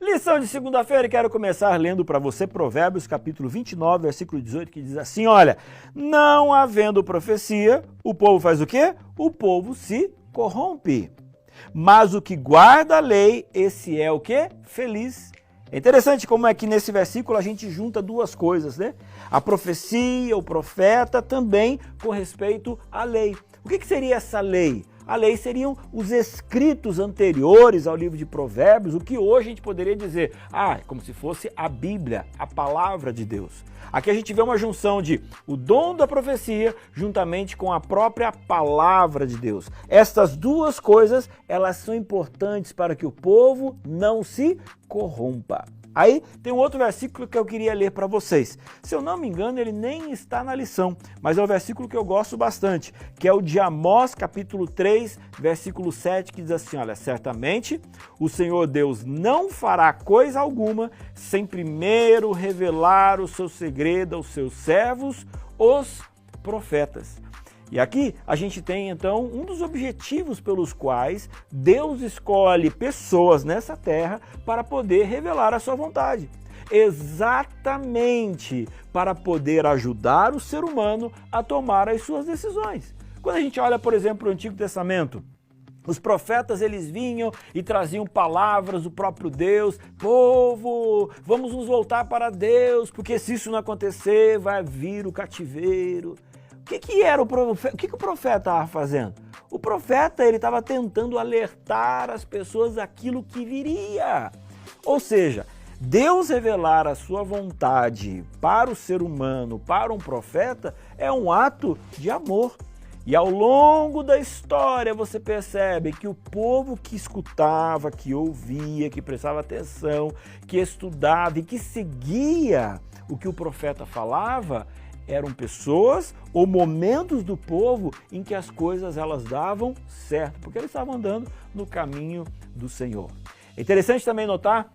Lição de segunda-feira, e quero começar lendo para você Provérbios capítulo 29, versículo 18, que diz assim, olha, não havendo profecia, o povo faz o quê? O povo se corrompe. Mas o que guarda a lei, esse é o quê? Feliz. É interessante como é que nesse versículo a gente junta duas coisas, né? A profecia, o profeta, também com respeito à lei. O que seria essa lei? A lei seriam os escritos anteriores ao livro de Provérbios, o que hoje a gente poderia dizer, é como se fosse a Bíblia, a palavra de Deus. Aqui a gente vê uma junção de o dom da profecia juntamente com a própria palavra de Deus. Estas duas coisas, elas são importantes para que o povo não se corrompa. Aí tem um outro versículo que eu queria ler para vocês. Se eu não me engano, ele nem está na lição, mas é um versículo que eu gosto bastante, que é o de Amós, capítulo 3, versículo 7, que diz assim, olha, certamente o Senhor Deus não fará coisa alguma sem primeiro revelar o seu segredo aos seus servos, os profetas. E aqui a gente tem então um dos objetivos pelos quais Deus escolhe pessoas nessa terra para poder revelar a sua vontade. Exatamente para poder ajudar o ser humano a tomar as suas decisões. Quando a gente olha, por exemplo, para o Antigo Testamento, os profetas, eles vinham e traziam palavras do próprio Deus. Povo, vamos nos voltar para Deus, porque se isso não acontecer, vai vir o cativeiro. O que o profeta estava fazendo? O profeta ele estava tentando alertar as pessoas daquilo que viria. Ou seja, Deus revelar a sua vontade para o ser humano, para um profeta, é um ato de amor. E ao longo da história você percebe que o povo que escutava, que ouvia, que prestava atenção, que estudava e que seguia o que o profeta falava, eram pessoas ou momentos do povo em que as coisas elas davam certo, porque eles estavam andando no caminho do Senhor. É interessante também notar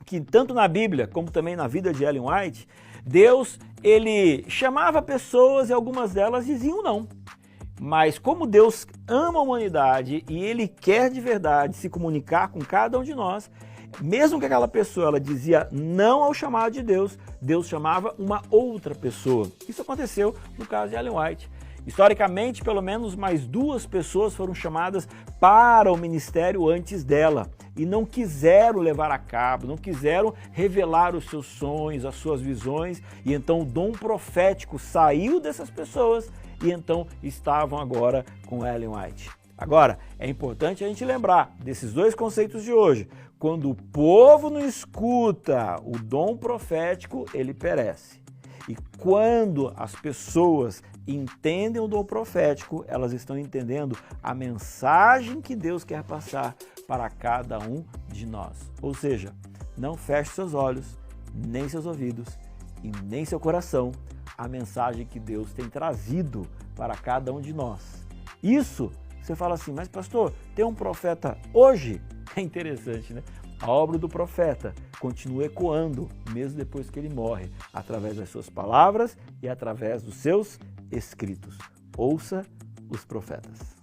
que tanto na Bíblia como também na vida de Ellen White, Deus ele chamava pessoas e algumas delas diziam não. Mas como Deus ama a humanidade e Ele quer de verdade se comunicar com cada um de nós, mesmo que aquela pessoa ela dizia não ao chamado de Deus, Deus chamava uma outra pessoa. Isso aconteceu no caso de Ellen White. Historicamente, pelo menos mais duas pessoas foram chamadas para o ministério antes dela e não quiseram levar a cabo, não quiseram revelar os seus sonhos, as suas visões, e então o dom profético saiu dessas pessoas e então estavam agora com Ellen White. Agora, é importante a gente lembrar desses dois conceitos de hoje. Quando o povo não escuta o dom profético, ele perece. E quando as pessoas entendem o dom profético, elas estão entendendo a mensagem que Deus quer passar para cada um de nós. Ou seja, não feche seus olhos, nem seus ouvidos e nem seu coração a mensagem que Deus tem trazido para cada um de nós. Isso, você fala assim, mas pastor, tem um profeta hoje? É interessante, né? A obra do profeta continua ecoando, mesmo depois que ele morre, através das suas palavras e através dos seus escritos. Ouça os profetas.